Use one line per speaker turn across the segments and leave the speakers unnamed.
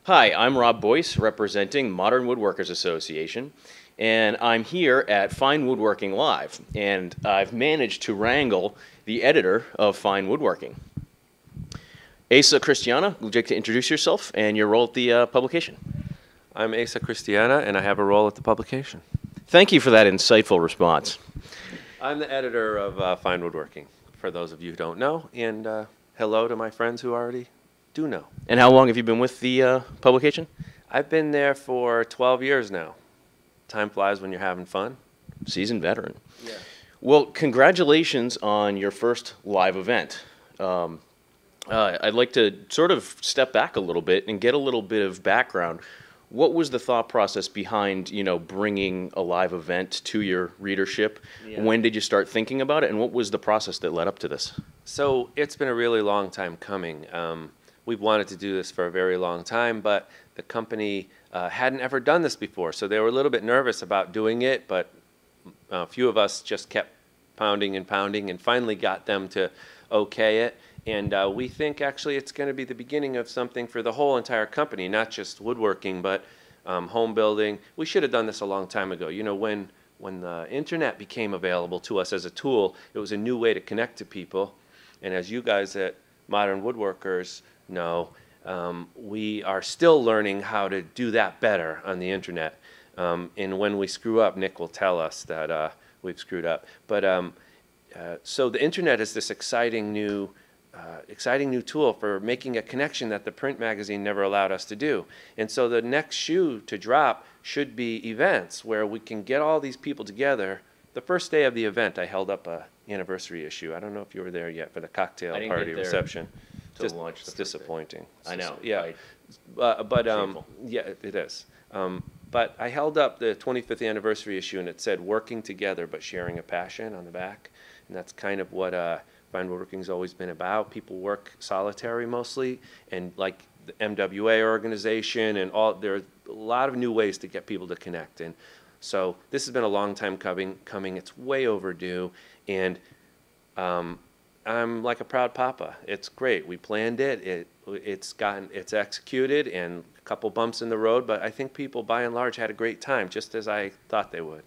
Hi, I'm Rob Bois, representing Modern Woodworkers Association, and I'm here at Fine Woodworking Live, and I've managed to wrangle the editor of Fine Woodworking. Asa Christiana, would you like to introduce yourself and your role at the publication?
I'm Asa Christiana, and I have a role at the publication.
Thank you for that insightful response.
I'm the editor of Fine Woodworking, for those of you who don't know, and hello to my friends who already do know.
And how long have you been with the publication?
I've been there for 12 years now. Time flies when you're having fun.
Seasoned veteran.
Yeah.
Well, congratulations on your first live event. I'd like to sort of step back a little bit and get a little bit of background. What was the thought process behind, bringing a live event to your readership?
Yeah.
When did you start thinking about it, and what was the process that led up to this?
So it's been a really long time coming. We've wanted to do this for a very long time, but the company hadn't ever done this before, so they were a little bit nervous about doing it, but a few of us just kept pounding and pounding and finally got them to okay it. And we think actually it's going to be the beginning of something for the whole entire company, not just woodworking, but home building. We should have done this a long time ago. You know, when the internet became available to us as a tool, it was a new way to connect to people. And as you guys at Modern Woodworkers know, we are still learning how to do that better on the internet. And when we screw up, Nick will tell us that we've screwed up. But so the internet is this exciting new tool for making a connection that the print magazine never allowed us to do. And so the next shoe to drop should be events where we can get all these people together. The first day of the event, I held up a anniversary issue. I don't know if you were there yet for the cocktail party reception.
To launch
it's disappointing.
I know.
Yeah, yeah, it is. But I held up the 25th anniversary issue, and it said "Working Together but Sharing a Passion" on the back, and that's kind of what Fine Woodworking's always been about. People work solitary mostly, and like the MWA organization and all, there are a lot of new ways to get people to connect. And so this has been a long time coming. It's way overdue, and I'm like a proud papa. It's great. We planned it. It's executed, and a couple bumps in the road, but I think people by and large had a great time, just as I thought they would.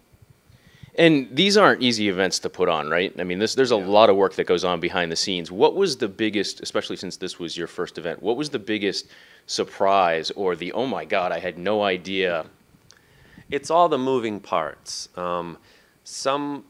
And these aren't easy events to put on, right? I mean, there's a lot of work that goes on behind the scenes. What was the biggest, especially since this was your first event, what was the biggest surprise or the, oh my God, I had no idea?
It's all the moving parts. Some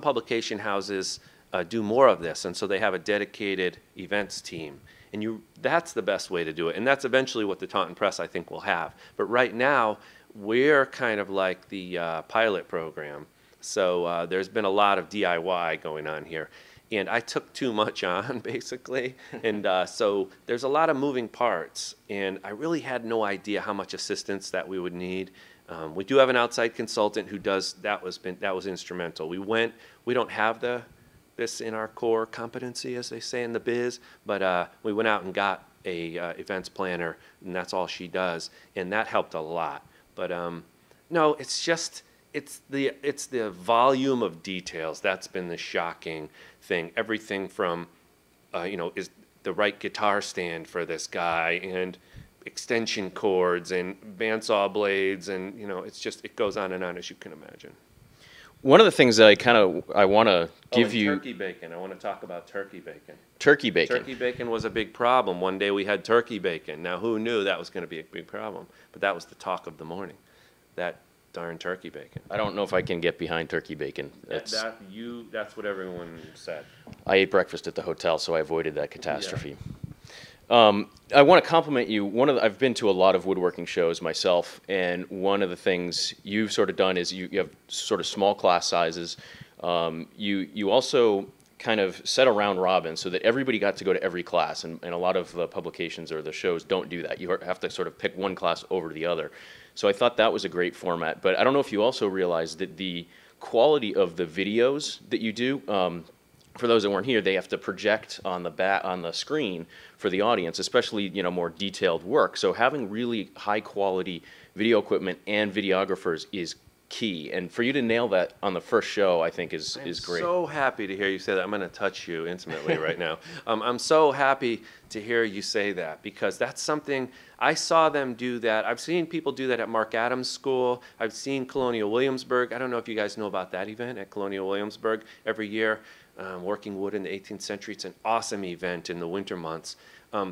publication houses do more of this, and so they have a dedicated events team. And that's the best way to do it. And that's eventually what the Taunton Press, I think, will have. But right now, we're kind of like the pilot program. So there's been a lot of DIY going on here. And I took too much on, basically. And so there's a lot of moving parts. And I really had no idea how much assistance that we would need. We do have an outside consultant who does, that was instrumental. We don't have this in our core competency, as they say in the biz, but we went out and got a events planner, and that's all she does, and that helped a lot. But no, it's the volume of details that's been the shocking thing. Everything from is the right guitar stand for this guy, and extension cords and bandsaw blades, and it goes on and on, as you can imagine.
One of the things that I want to give you...
turkey bacon. I want to talk about turkey bacon.
Turkey bacon.
Turkey bacon was a big problem. One day we had turkey bacon. Now, who knew that was going to be a big problem? But that was the talk of the morning, that darn turkey bacon.
I don't know if I can get behind turkey bacon.
That's what everyone said.
I ate breakfast at the hotel, so I avoided that catastrophe. Yeah. I want to compliment you. I've been to a lot of woodworking shows myself, and one of the things you've sort of done is you have sort of small class sizes. You also kind of set a round robin so that everybody got to go to every class, and a lot of the publications or the shows don't do that. You have to sort of pick one class over the other. So I thought that was a great format, but I don't know if you also realized that the quality of the videos that you do, for those that weren't here, they have to project on the screen for the audience, especially more detailed work. So having really high quality video equipment and videographers is key. And for you to nail that on the first show, I think is great.
I'm so happy to hear you say that. I'm going to touch you intimately right now. I'm so happy to hear you say that, because that's something I saw them do that. I've seen people do that at Mark Adams School. I've seen Colonial Williamsburg. I don't know if you guys know about that event at Colonial Williamsburg every year. Working wood in the 18th century. It's an awesome event in the winter months.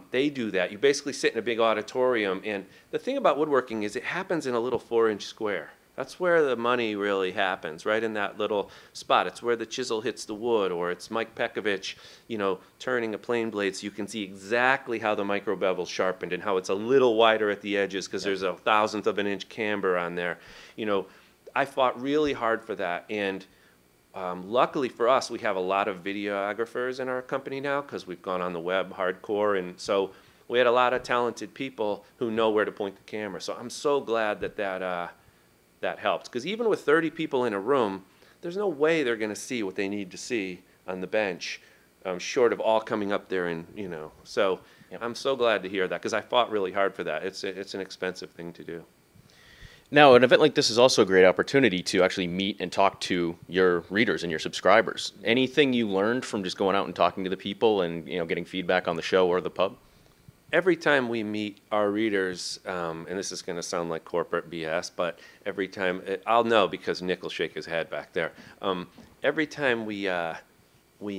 They do that. You basically sit in a big auditorium, and the thing about woodworking is it happens in a little 4-inch square. That's where the money really happens, right in that little spot. It's where the chisel hits the wood, or it's Mike Pekovich, you know, turning a plane blade so you can see exactly how the micro bevel's sharpened and how it's a little wider at the edges because there's a 1,000th of an inch camber on there. You know, I fought really hard for that, and luckily for us, we have a lot of videographers in our company now because we've gone on the web hardcore, and so we had a lot of talented people who know where to point the camera. So I'm so glad that that helped, because even with 30 people in a room, there's no way they're going to see what they need to see on the bench, short of all coming up there and, you know. So I'm so glad to hear that, because I fought really hard for that. It's an expensive thing to do.
Now, an event like this is also a great opportunity to actually meet and talk to your readers and your subscribers. Anything you learned from just going out and talking to the people and, you know, getting feedback on the show or the pub?
Every time we meet our readers, and this is going to sound like corporate BS, but every time, I'll know because Nick will shake his head back there. Every time we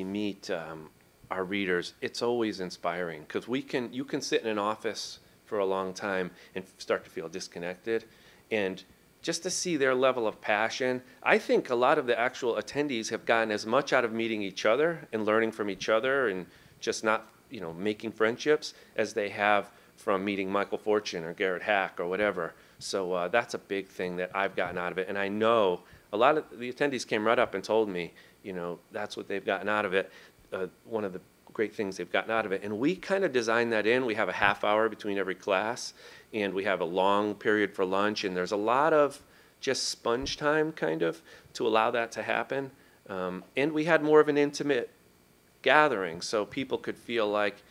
meet our readers, it's always inspiring, because you can sit in an office for a long time and start to feel disconnected. And just to see their level of passion, I think a lot of the actual attendees have gotten as much out of meeting each other and learning from each other and just not, you know, making friendships as they have from meeting Michael Fortune or Garrett Hack or whatever. So that's a big thing that I've gotten out of it. And I know a lot of the attendees came right up and told me, you know, that's what they've gotten out of it. One of the great things they've gotten out of it. And we kind of designed that in. We have a half hour between every class, and we have a long period for lunch, and there's a lot of just sponge time kind of to allow that to happen. And we had more of an intimate gathering, so people could feel like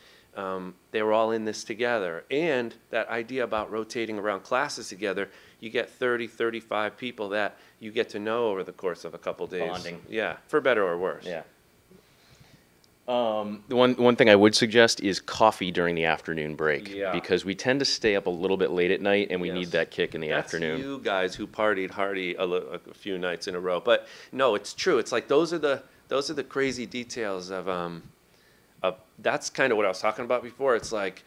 they were all in this together. And that idea about rotating around classes together, you get 30, 35 people that you get to know over the course of a couple days.
Bonding.
Yeah, for better or worse.
Yeah. The one thing I would suggest is coffee during the afternoon break, because we tend to stay up a little bit late at night, and we need that kick in the afternoon.
That's you guys who partied hardy a few nights in a row, but no, it's true. It's like those are the crazy details of that's kind of what I was talking about before. It's like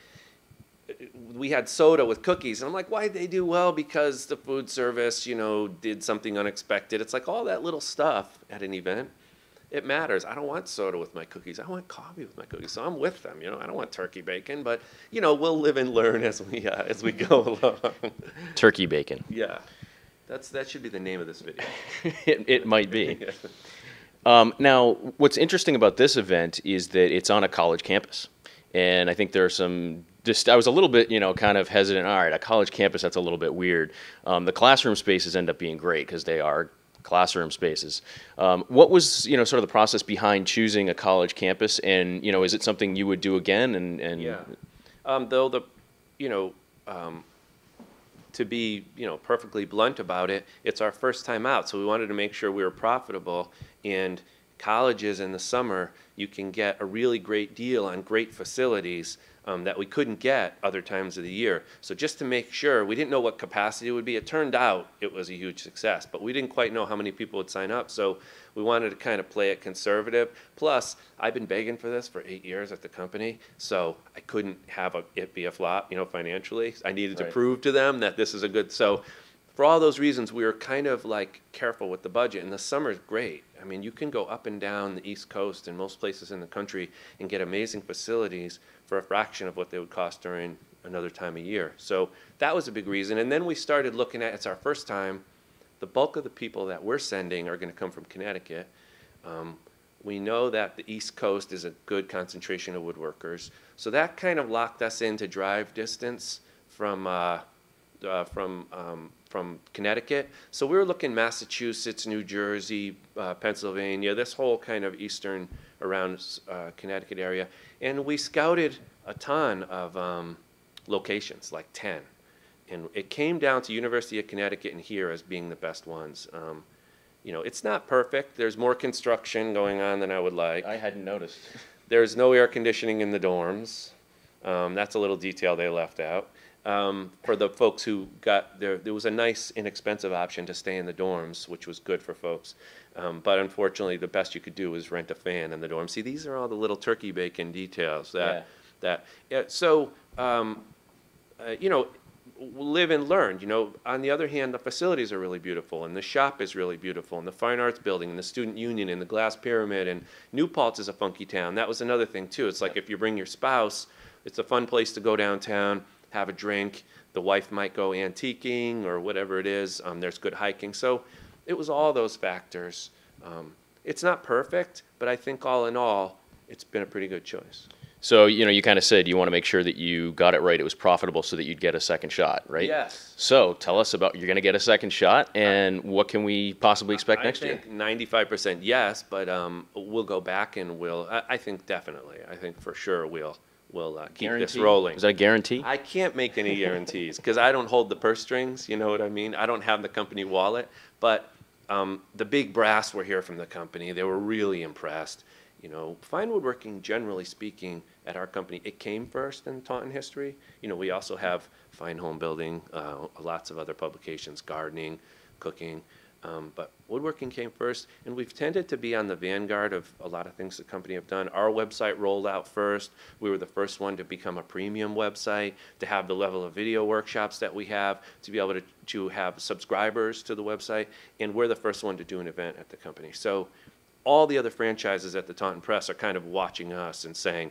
we had soda with cookies, and I'm like, why'd they do well? Because the food service, you know, did something unexpected. It's like all that little stuff at an event. It matters. I don't want soda with my cookies. I want coffee with my cookies. So I'm with them. You know, I don't want turkey bacon, but you know, we'll live and learn as we go along.
Turkey bacon.
Yeah, that should be the name of this video.
It might be. Now, what's interesting about this event is that it's on a college campus, and I think there are some. I was a little bit, you know, kind of hesitant. All right, a college campus, that's a little bit weird. The classroom spaces end up being great because they are classroom spaces. What was, you know, sort of the process behind choosing a college campus, and, you know, is it something you would do again? And
yeah, though you know, to be, you know, perfectly blunt about it, it's our first time out, so we wanted to make sure we were profitable. And colleges in the summer, you can get a really great deal on great facilities that we couldn't get other times of the year. So just to make sure, we didn't know what capacity it would be. It turned out it was a huge success, but we didn't quite know how many people would sign up. So we wanted to kind of play it conservative. Plus, I've been begging for this for 8 years at the company, so I couldn't have it be a flop, you know, financially. I needed to prove to them that this is a good. So for all those reasons, we were kind of like careful with the budget. And the summer's great. I mean, you can go up and down the East Coast and most places in the country and get amazing facilities for a fraction of what they would cost during another time of year. So that was a big reason. And then we started looking at, it's our first time, the bulk of the people that we're sending are going to come from Connecticut. We know that the East Coast is a good concentration of woodworkers. So that kind of locked us into drive distance from Connecticut. So we were looking Massachusetts, New Jersey, Pennsylvania, this whole kind of eastern around Connecticut area. And we scouted a ton of locations, like 10. And it came down to University of Connecticut and here as being the best ones. You know, it's not perfect. There's more construction going on than I would like.
I hadn't noticed.
There's no air conditioning in the dorms. That's a little detail they left out. For the folks who got there was a nice, inexpensive option to stay in the dorms, which was good for folks. But unfortunately, the best you could do was rent a fan in the dorm. See, these are all the little turkey bacon details So, you know, live and learn. You know, on the other hand, the facilities are really beautiful, and the shop is really beautiful, and the Fine Arts Building, and the Student Union, and the Glass Pyramid, and New Paltz is a funky town. That was another thing too. It's like if you bring your spouse, it's a fun place to go downtown, have a drink. The wife might go antiquing or whatever it is. There's good hiking. So it was all those factors. It's not perfect, but I think all in all, it's been a pretty good choice.
So, you know, you kind of said you want to make sure that you got it right, it was profitable so that you'd get a second shot, right?
Yes.
So tell us about, you're going to get a second shot, and what can we possibly expect next year?
I think 95% yes, but we'll go back and I think definitely. I think for sure we'll keep this rolling.
Is that a guarantee?
I can't make any guarantees because I don't hold the purse strings, you know what I mean? I don't have the company wallet, but the big brass were here from the company. They were really impressed. You know, Fine Woodworking, generally speaking, at our company, it came first in Taunton history. You know, we also have Fine Home Building, lots of other publications, gardening, cooking, but woodworking came first, and we've tended to be on the vanguard of a lot of things the company have done. Our website rolled out first. We were the first one to become a premium website, to have the level of video workshops that we have, to be able to have subscribers to the website, and we're the first one to do an event at the company. So all the other franchises at the Taunton Press are kind of watching us and saying,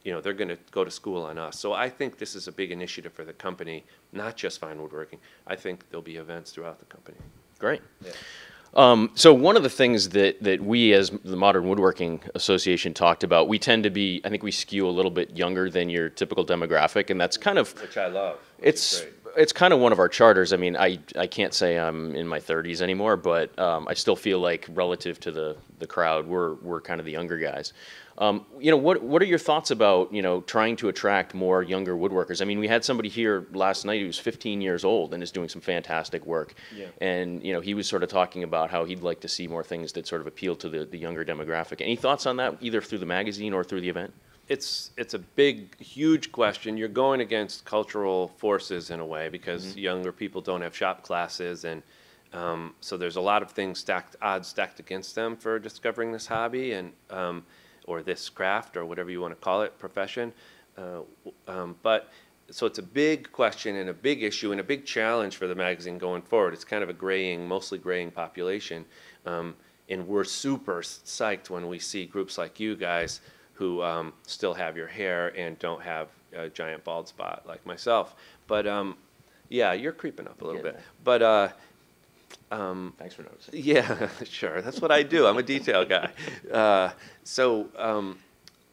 you know, they're going to go to school on us. So I think this is a big initiative for the company, not just Fine Woodworking. I think there'll be events throughout the company.
Great.
Yeah.
So one of the things that we as the Modern Woodworking Association talked about, we tend to be, I think we skew a little bit younger than your typical demographic, and that's kind of...
Which I love.
It's kind of one of our charters. I mean, I can't say I'm in my 30s anymore, but I still feel like relative to the crowd, we're kind of the younger guys. You know, what are your thoughts about, you know, trying to attract more younger woodworkers? I mean, we had somebody here last night who's 15 years old and is doing some fantastic work. Yeah. And, you know, he was sort of talking about how he'd like to see more things that sort of appeal to the younger demographic. Any thoughts on that, either through the magazine or through the event?
It's a big, huge question. You're going against cultural forces in a way because younger people don't have shop classes, and so there's a lot of things odds stacked against them for discovering this hobby and or this craft or whatever you want to call it, profession. But so it's a big question and a big issue and a big challenge for the magazine going forward. It's kind of a mostly graying population, and we're super psyched when we see groups like you guys who still have your hair and don't have a giant bald spot like myself. But yeah, you're creeping up a little bit. But
thanks for noticing.
Yeah, sure. That's what I do. I'm a detail guy.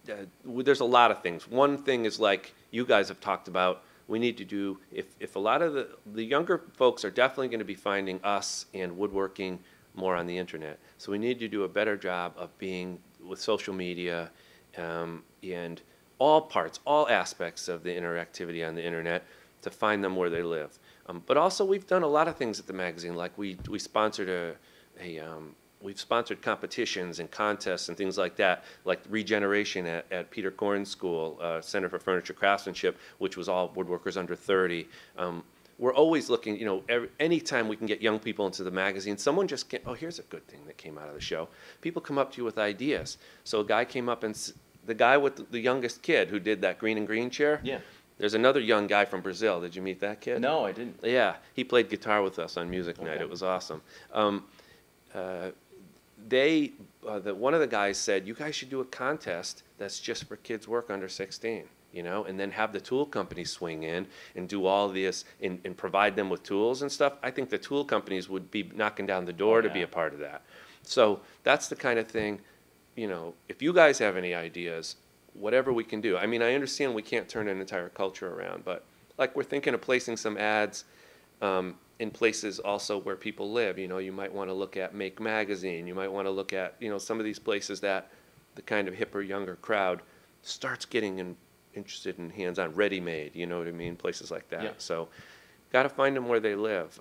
There's a lot of things. One thing is, like you guys have talked about, we need to do, if a lot of the younger folks are definitely going to be finding us and woodworking more on the internet. So we need to do a better job of being with social media, and all aspects of the interactivity on the internet to find them where they live. But also we've done a lot of things at the magazine, like we sponsored we've sponsored competitions and contests and things like that, like Regeneration at Peter Korn's school, Center for Furniture Craftsmanship, which was all woodworkers under 30. We're always looking, you know, anytime we can get young people into the magazine, someone just can't, oh, here's a good thing that came out of the show. People come up to you with ideas. So a guy came up, and the guy with the youngest kid who did that green and green chair. Yeah. There's another young guy from Brazil. Did you meet that kid?
No, I didn't.
Yeah, he played guitar with us on music night. It was awesome. One of the guys said, you guys should do a contest that's just for kids work under 16. You know, and then have the tool companies swing in and do all this and provide them with tools and stuff. I think the tool companies would be knocking down the door to be a part of that. So that's the kind of thing, you know, if you guys have any ideas, whatever we can do. I mean, I understand we can't turn an entire culture around, but like we're thinking of placing some ads in places also where people live. You know, you might want to look at Make Magazine. You might want to look at, you know, some of these places that the kind of hipper, younger crowd starts getting interested in hands-on, ready-made, you know what I mean, places like that. Yeah. So got to find them where they live.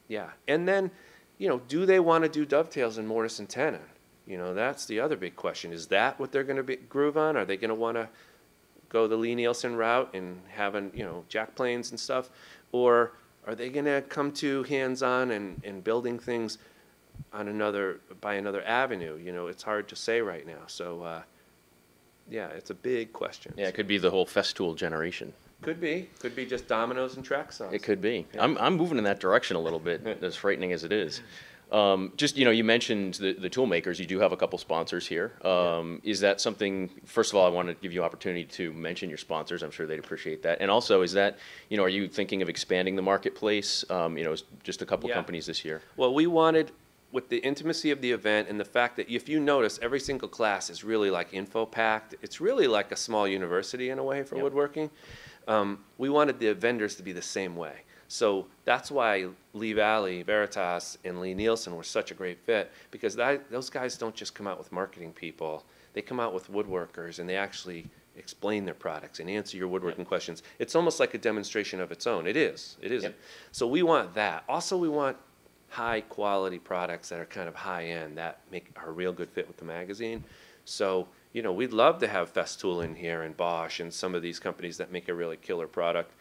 Yeah, and then, do they want to do dovetails in mortise and tenon? That's the other big question. Is that what they're going to groove on? Are they going to want to go the Lee Nielsen route and having, jack planes and stuff? Or are they going to come to hands-on and building things on by another avenue? It's hard to say right now. So, yeah, it's a big question.
Yeah, it could be the whole Festool generation.
Could be just dominoes and track saws.
It could be.
Yeah.
I'm moving in that direction a little bit, as frightening as it is. Just, you mentioned the tool makers. You do have a couple sponsors here. Is that something, first of all, I want to give you opportunity to mention your sponsors. I'm sure they'd appreciate that. And also, is that, are you thinking of expanding the marketplace? Just a couple companies this year.
Well, we wanted, with the intimacy of the event and the fact that if you notice, every single class is really like info-packed. It's really like a small university in a way for woodworking. We wanted the vendors to be the same way. So that's why Lee Valley, Veritas, and Lee Nielsen were such a great fit, because those guys don't just come out with marketing people. They come out with woodworkers, and they actually explain their products and answer your woodworking questions. It's almost like a demonstration of its own. It is. It is. So we want that. Also, we want high-quality products that are kind of high-end, that are a real good fit with the magazine. So, we'd love to have Festool in here and Bosch and some of these companies that make a really killer product.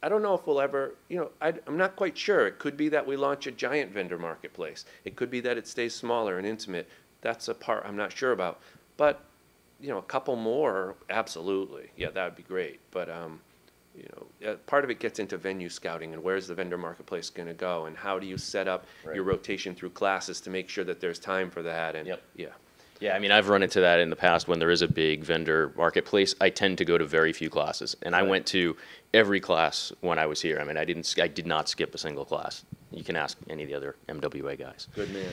I don't know if we'll ever, I'm not quite sure. It could be that we launch a giant vendor marketplace. It could be that it stays smaller and intimate. That's a part I'm not sure about. But, a couple more, absolutely. Yeah, that would be great. But, part of it gets into venue scouting and where's the vendor marketplace going to go and how do you set up your rotation through classes to make sure that there's time for that. And
Yeah, I mean, I've run into that in the past when there is a big vendor marketplace. I tend to go to very few classes, and I went to every class when I was here. I mean, I did not skip a single class. You can ask any of the other MWA guys.
Good man.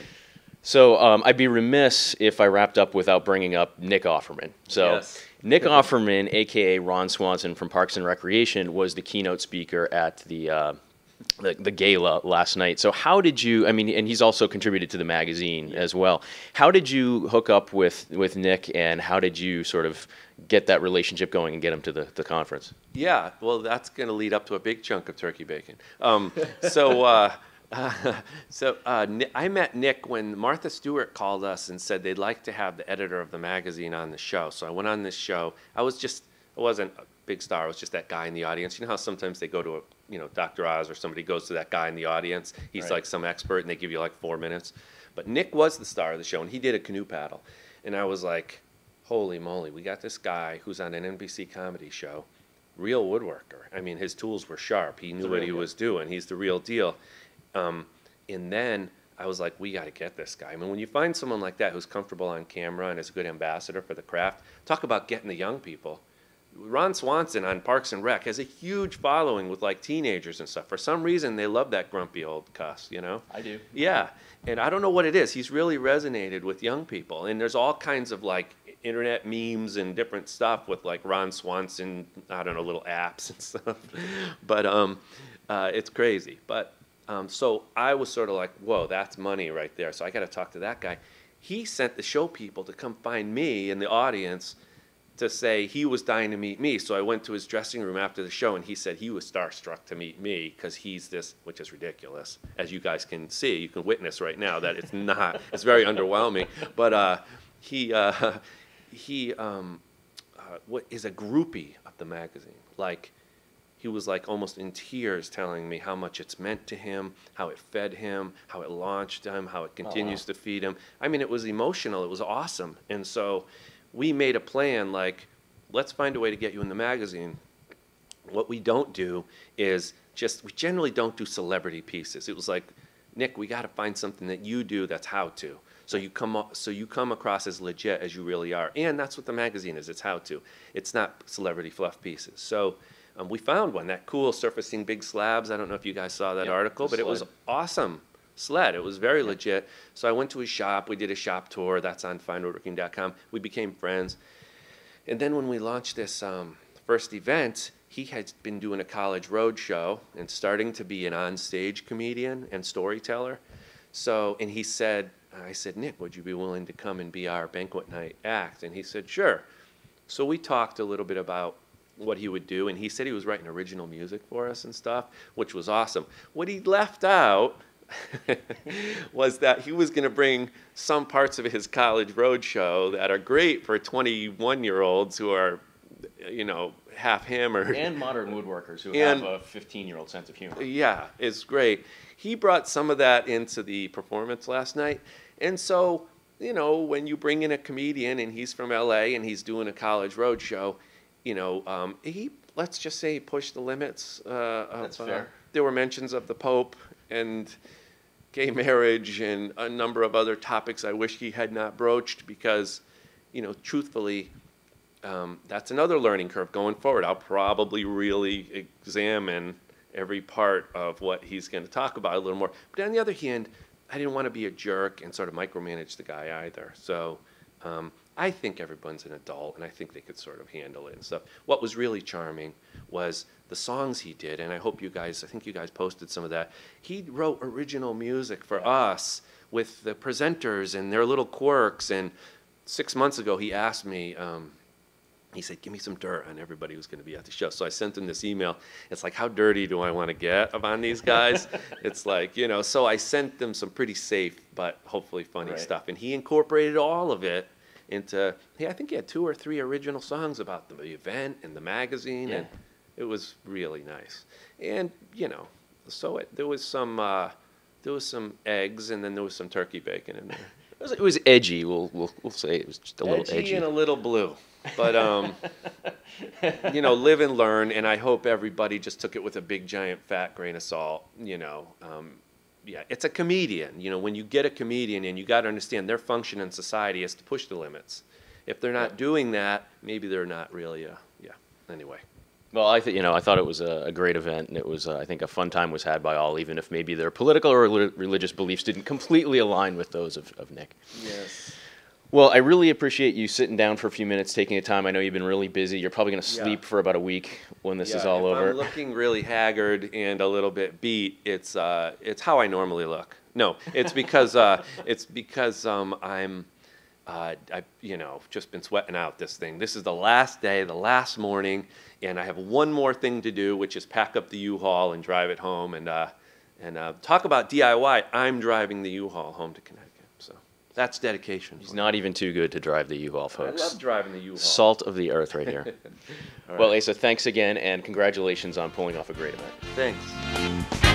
So I'd be remiss if I wrapped up without bringing up Nick Offerman. So Nick Offerman, a.k.a. Ron Swanson from Parks and Recreation, was the keynote speaker at the gala last night. So how did you, and he's also contributed to the magazine as well. How did you hook up with Nick, and how did you sort of get that relationship going and get him to the conference?
Yeah, well, that's going to lead up to a big chunk of turkey bacon. I met Nick when Martha Stewart called us and said they'd like to have the editor of the magazine on the show. So I went on this show. I wasn't a big star. I was just that guy in the audience. You know how sometimes they go to Dr. Oz or somebody goes to that guy in the audience. He's like some expert and they give you like 4 minutes. But Nick was the star of the show and he did a canoe paddle. And I was like, holy moly, we got this guy who's on an NBC comedy show, real woodworker. I mean, his tools were sharp. He knew what he was doing. He's the real deal. And then I was like, we got to get this guy. I mean, when you find someone like that who's comfortable on camera and is a good ambassador for the craft, talk about getting the young people. Ron Swanson on Parks and Rec has a huge following with like teenagers and stuff. For some reason, they love that grumpy old cuss,
I do.
Yeah, and I don't know what it is. He's really resonated with young people. And there's all kinds of like internet memes and different stuff with like Ron Swanson, I don't know, little apps and stuff. But it's crazy. But so I was sort of like, whoa, that's money right there. So I got to talk to that guy. He sent the show people to come find me in the audience to say he was dying to meet me. So I went to his dressing room after the show, and he said he was starstruck to meet me because he's this, which is ridiculous. As you guys can see, you can witness right now that it's not. It's very underwhelming. But he what is a groupie of the magazine. Like, he was like almost in tears telling me how much it's meant to him, how it fed him, how it launched him, how it continues to feed him. I mean, it was emotional. It was awesome. And so we made a plan, like, let's find a way to get you in the magazine. What we don't do is we generally don't do celebrity pieces. It was like, Nick, we got to find something that you do that's how to. So you come across as legit as you really are. And that's what the magazine is. It's how to. It's not celebrity fluff pieces. So we found one, that cool surfacing big slabs. I don't know if you guys saw that article, but it was awesome. Sled. It was very legit. So I went to his shop. We did a shop tour. That's on finewoodworking.com. We became friends. And then when we launched this first event, he had been doing a college road show and starting to be an on-stage comedian and storyteller. So, and I said, Nick, would you be willing to come and be our banquet night act? And he said, sure. So we talked a little bit about what he would do, and he said he was writing original music for us and stuff, which was awesome. What he left out was that he was going to bring some parts of his college roadshow that are great for 21-year-olds who are, you know, half hammered.
And modern woodworkers who have a 15-year-old sense of humor.
Yeah, it's great. He brought some of that into the performance last night. And so, you know, when you bring in a comedian and he's from LA and he's doing a college roadshow, you know, let's just say he pushed the limits.
That's fair.
There were mentions of the Pope and gay marriage and a number of other topics I wish he had not broached because, you know, truthfully, that's another learning curve going forward. I'll probably really examine every part of what he's going to talk about a little more. But on the other hand, I didn't want to be a jerk and sort of micromanage the guy either. So I think everyone's an adult, and I think they could sort of handle it and stuff. What was really charming was the songs he did, and I think you guys posted some of that. He wrote original music for us with the presenters and their little quirks. And 6 months ago, he asked me, he said, give me some dirt on everybody who's going to be at the show. So I sent him this email. It's like, how dirty do I want to get on these guys? It's like, you know, so I sent them some pretty safe but hopefully funny stuff. And he incorporated all of it into, I think he had 2 or 3 original songs about the event and the magazine. And it was really nice. And, you know, so there was some eggs, and then there was some turkey bacon in there.
It was edgy. We'll say it was just a little edgy
and a little blue. But, you know, live and learn, and I hope everybody just took it with a big, giant, fat grain of salt, you know. Yeah, it's a comedian. You know, when you get a comedian, and you got to understand their function in society is to push the limits. If they're not doing that, maybe they're not really, anyway.
Well, I thought it was a great event, and it was, I think, a fun time was had by all, even if maybe their political or religious beliefs didn't completely align with those of Nick.
Yes.
Well, I really appreciate you sitting down for a few minutes, taking the time. I know you've been really busy. You're probably going to sleep for about a week when this is all over.
I'm looking really haggard and a little bit beat. It's how I normally look. No, it's because I'm you know, just been sweating out this thing. This is the last day, the last morning, and I have one more thing to do, which is pack up the U-Haul and drive it home. And talk about DIY. I'm driving the U-Haul home to Connecticut. So that's dedication.
He's not even too good to drive the U-Haul, folks.
I love driving the U-Haul.
Salt of the earth right here. Well, Asa, thanks again, and congratulations on pulling off a great event.
Thanks.